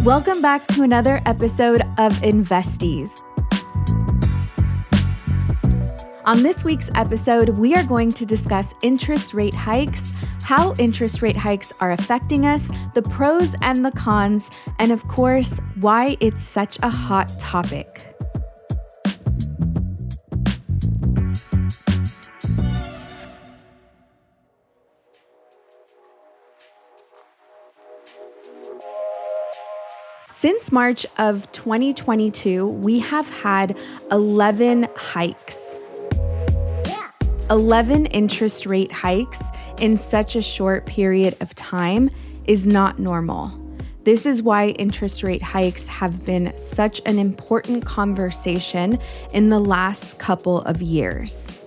Welcome back to another episode of Investies. On this week's episode, we are going to discuss interest rate hikes, how interest rate hikes are affecting us, the pros and the cons, and of course, why it's such a hot topic. Since March of 2022, we have had 11 hikes. 11 interest rate hikes in such a short period of time is not normal. This is why interest rate hikes have been such an important conversation in the last couple of years.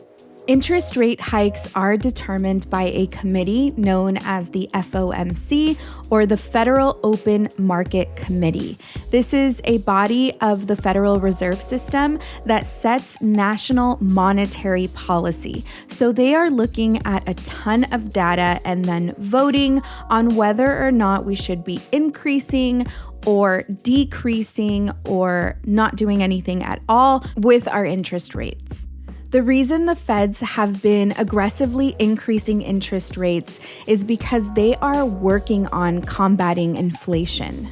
Interest rate hikes are determined by a committee known as the FOMC, or the Federal Open Market Committee. This is a body of the Federal Reserve System that sets national monetary policy. So they are looking at a ton of data and then voting on whether or not we should be increasing or decreasing or not doing anything at all with our interest rates. The reason the feds have been aggressively increasing interest rates is because they are working on combating inflation.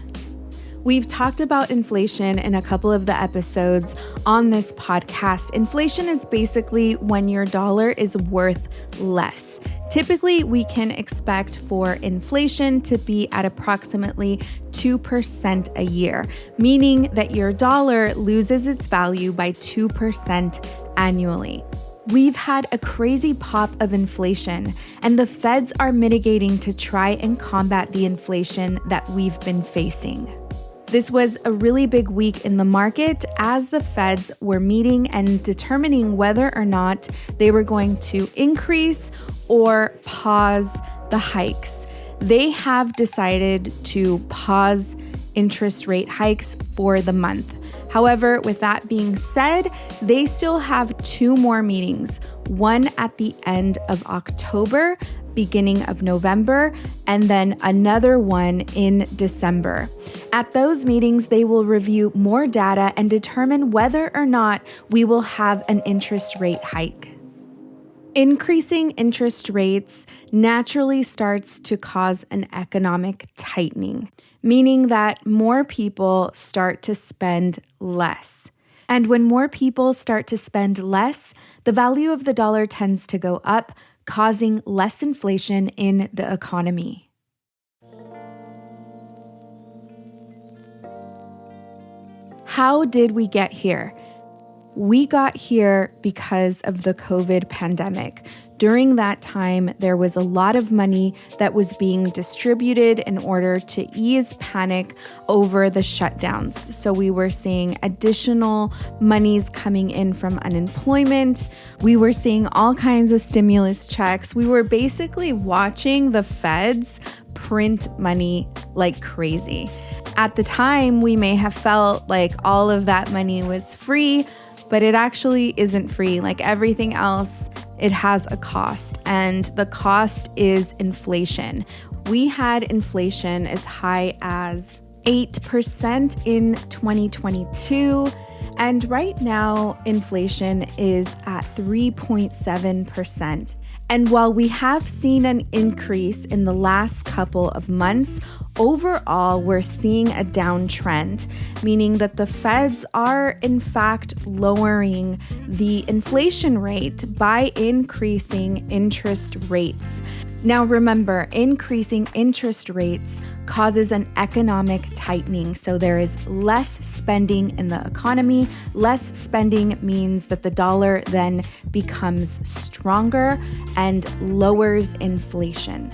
We've talked about inflation in a couple of the episodes on this podcast. Inflation is basically when your dollar is worth less. Typically, we can expect for inflation to be at approximately 2% a year, meaning that your dollar loses its value by 2% annually. We've had a crazy pop of inflation, and the feds are mitigating to try and combat the inflation that we've been facing. This was a really big week in the market as the feds were meeting and determining whether or not they were going to increase or pause the hikes. They have decided to pause interest rate hikes for the month. However, with that being said, they still have 2 more meetings, one at the end of October, beginning of November, and then another one in December. At those meetings, they will review more data and determine whether or not we will have an interest rate hike. Increasing interest rates naturally starts to cause an economic tightening, meaning that more people start to spend less. And when more people start to spend less, the value of the dollar tends to go up, causing less inflation in the economy. How did we get here? We got here because of the COVID pandemic. During that time, there was a lot of money that was being distributed in order to ease panic over the shutdowns. So we were seeing additional monies coming in from unemployment. We were seeing all kinds of stimulus checks. We were basically watching the feds print money like crazy. At the time, we may have felt like all of that money was free, but it actually isn't free. Like everything else, it has a cost, and the cost is inflation. We had inflation as high as 8% in 2022, and right now inflation is at 3.7%. And while we have seen an increase in the last couple of months, overall, we're seeing a downtrend, meaning that the feds are in fact lowering the inflation rate by increasing interest rates. Now remember, increasing interest rates causes an economic tightening. So there is less spending in the economy. Less spending means that the dollar then becomes stronger and lowers inflation.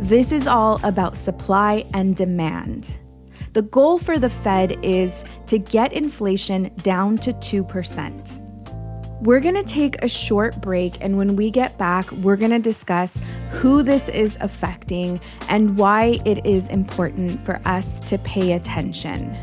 This is all about supply and demand. The goal for the Fed is to get inflation down to 2%. We're going to take a short break, and when we get back, we're going to discuss who this is affecting and why it is important for us to pay attention.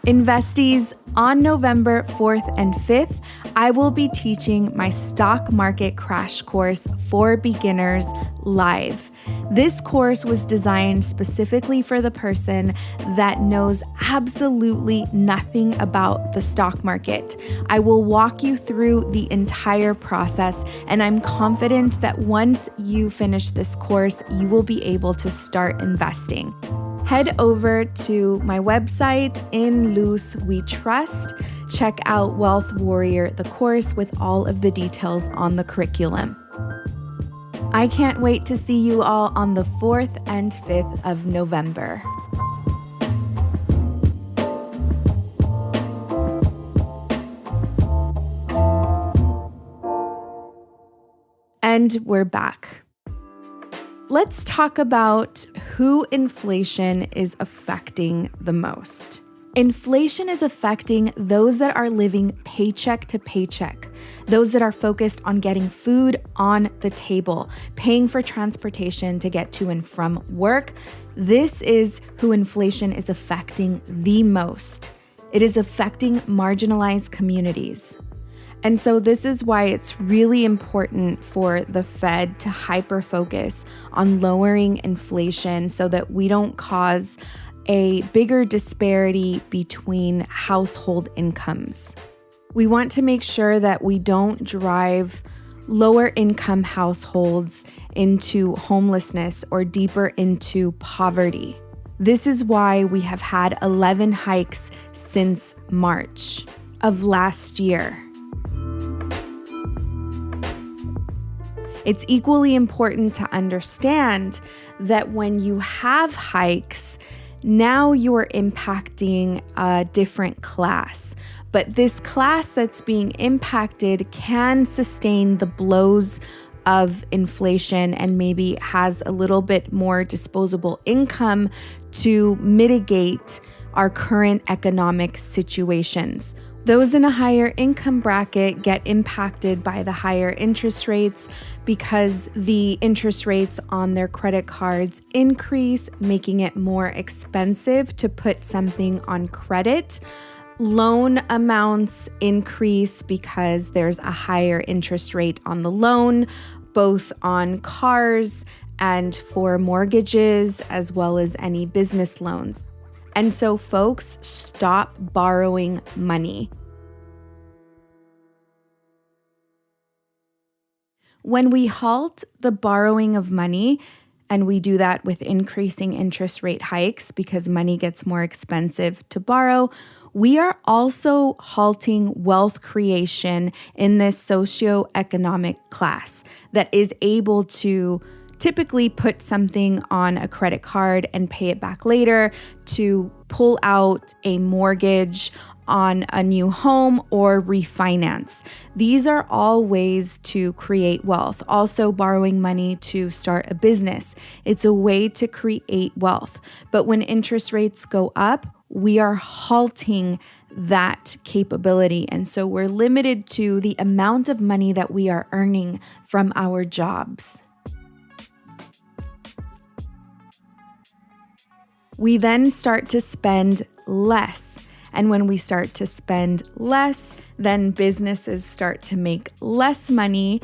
Investies, On November 4th and 5th, I will be teaching my stock market crash course for beginners live. This course was designed specifically for the person that knows absolutely nothing about the stock market. I will walk you through the entire process, and I'm confident that once you finish this course, you will be able to start investing. Head over to my website, In Luz We Trust. Check out Wealth Warrior, the course with all of the details on the curriculum. I can't wait to see you all on the 4th and 5th of November. And we're back. Let's talk about who inflation is affecting the most. Inflation is affecting those that are living paycheck to paycheck, those that are focused on getting food on the table, paying for transportation to get to and from work. This is who inflation is affecting the most. It is affecting marginalized communities. And so this is why it's really important for the Fed to hyper-focus on lowering inflation so that we don't cause a bigger disparity between household incomes. We want to make sure that we don't drive lower income households into homelessness or deeper into poverty. This is why we have had 11 hikes since March of last year. It's equally important to understand that when you have hikes, now you're impacting a different class. But this class that's being impacted can sustain the blows of inflation and maybe has a little bit more disposable income to mitigate our current economic situations. Those in a higher income bracket get impacted by the higher interest rates because the interest rates on their credit cards increase, making it more expensive to put something on credit. Loan amounts increase because there's a higher interest rate on the loan, both on cars and for mortgages, as well as any business loans. And so folks, stop borrowing money. When we halt the borrowing of money, and we do that with increasing interest rate hikes because money gets more expensive to borrow, we are also halting wealth creation in this socioeconomic class that is able to typically put something on a credit card and pay it back later, to pull out a mortgage on a new home or refinance. These are all ways to create wealth. Also, borrowing money to start a business. It's a way to create wealth. But when interest rates go up, we are halting that capability. And so we're limited to the amount of money that we are earning from our jobs. We then start to spend less. And when we start to spend less, then businesses start to make less money.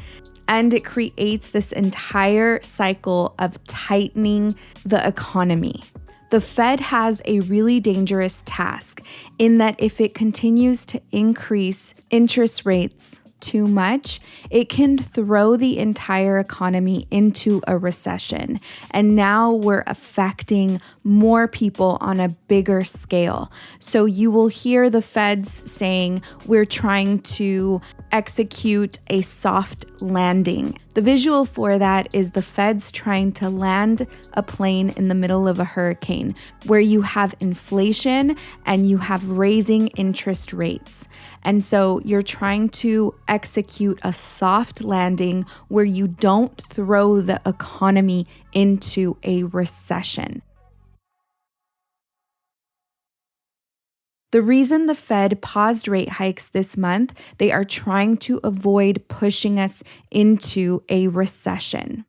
And it creates this entire cycle of tightening the economy. The Fed has a really dangerous task in that if it continues to increase interest rates too much, it can throw the entire economy into a recession. And now we're affecting more people on a bigger scale. So you will hear the feds saying we're trying to execute a soft landing. The visual for that is the feds trying to land a plane in the middle of a hurricane where you have inflation and you have raising interest rates. And so you're trying to execute a soft landing where you don't throw the economy into a recession. The reason the Fed paused rate hikes this month, they are trying to avoid pushing us into a recession.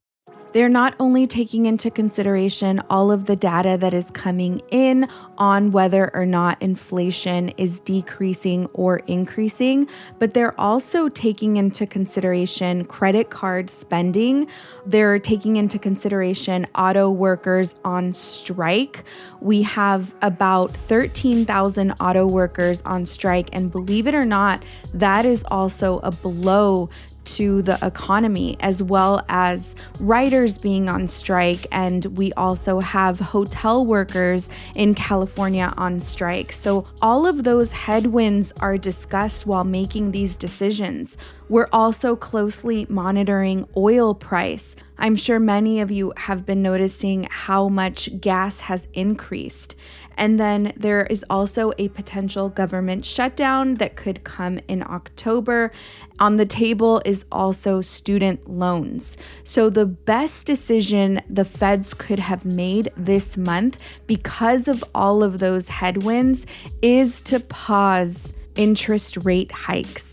They're not only taking into consideration all of the data that is coming in on whether or not inflation is decreasing or increasing, but they're also taking into consideration credit card spending. They're taking into consideration auto workers on strike. We have about 13,000 auto workers on strike, and believe it or not, that is also a blow to the economy, as well as writers being on strike. And we also have hotel workers in California on strike. So all of those headwinds are discussed while making these decisions. We're also closely monitoring oil price. I'm sure many of you have been noticing how much gas has increased. And then there is also a potential government shutdown that could come in October. On the table is also student loans. So the best decision the feds could have made this month, because of all of those headwinds, is to pause interest rate hikes.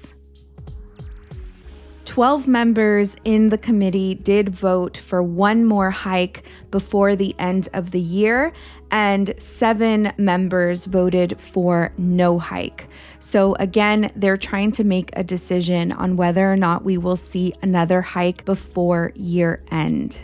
12 members in the committee did vote for one more hike before the end of the year, and 7 members voted for no hike. So again, they're trying to make a decision on whether or not we will see another hike before year end.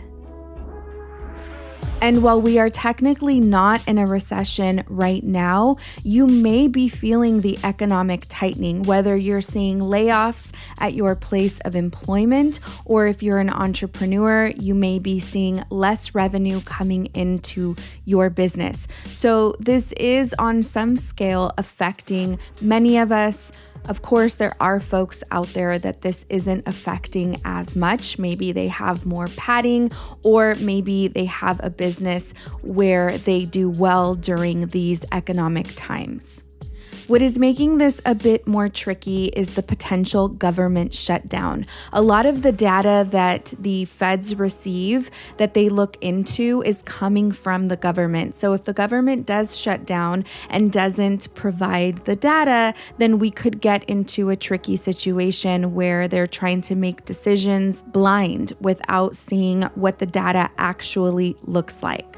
And while we are technically not in a recession right now, you may be feeling the economic tightening, whether you're seeing layoffs at your place of employment, or if you're an entrepreneur, you may be seeing less revenue coming into your business. So this is on some scale affecting many of us. Of course, there are folks out there that this isn't affecting as much. Maybe they have more padding, or maybe they have a business where they do well during these economic times. What is making this a bit more tricky is the potential government shutdown. A lot of the data that the feds receive that they look into is coming from the government. So if the government does shut down and doesn't provide the data, then we could get into a tricky situation where they're trying to make decisions blind without seeing what the data actually looks like.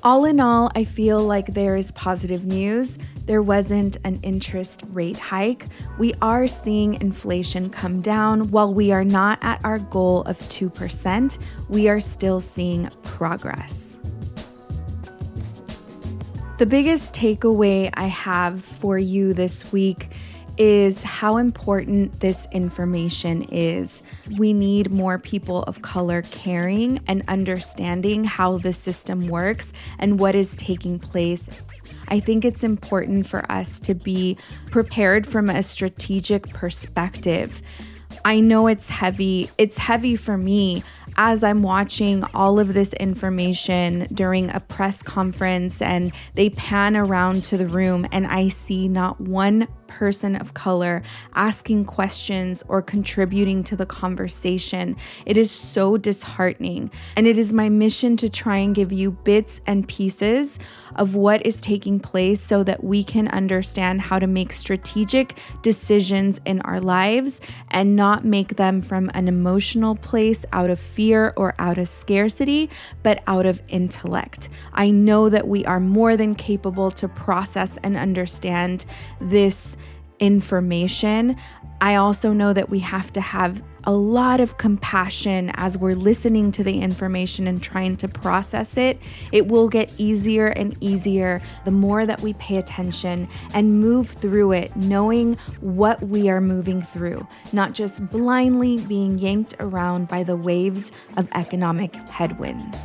All in all, I feel like there is positive news. There wasn't an interest rate hike. We are seeing inflation come down. While we are not at our goal of 2%, we are still seeing progress. The biggest takeaway I have for you this week is how important this information is. We need more people of color caring and understanding how the system works and what is taking place. I think it's important for us to be prepared from a strategic perspective. I know it's heavy. It's heavy for me as I'm watching all of this information during a press conference and they pan around to the room and I see not one person of color asking questions or contributing to the conversation. It is so disheartening. And it is my mission to try and give you bits and pieces of what is taking place so that we can understand how to make strategic decisions in our lives and not make them from an emotional place out of fear or out of scarcity, but out of intellect. I know that we are more than capable to process and understand this information. I also know that we have to have a lot of compassion as we're listening to the information and trying to process it. It will get easier and easier the more that we pay attention and move through it, knowing what we are moving through, not just blindly being yanked around by the waves of economic headwinds.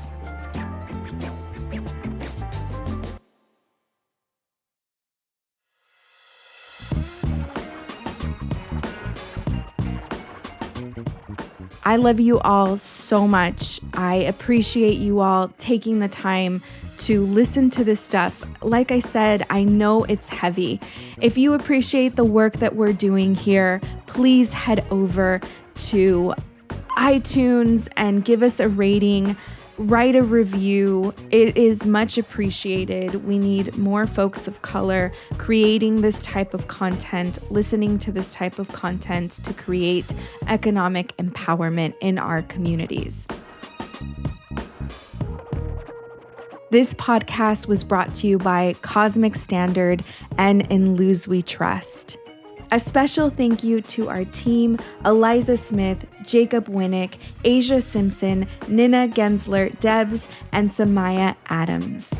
I love you all so much. I appreciate you all taking the time to listen to this stuff. Like I said, I know it's heavy. If you appreciate the work that we're doing here, please head over to iTunes and give us a rating. write a review. It is much appreciated. We need more folks of color creating this type of content, listening to this type of content to create economic empowerment in our communities. This podcast was brought to you by Cosmic Standard and In Luz We Trust. A special thank you to our team, Eliza Smith, Jacob Winnick, Asia Simpson, Nina Gensler, Debs, and Samaya Adams.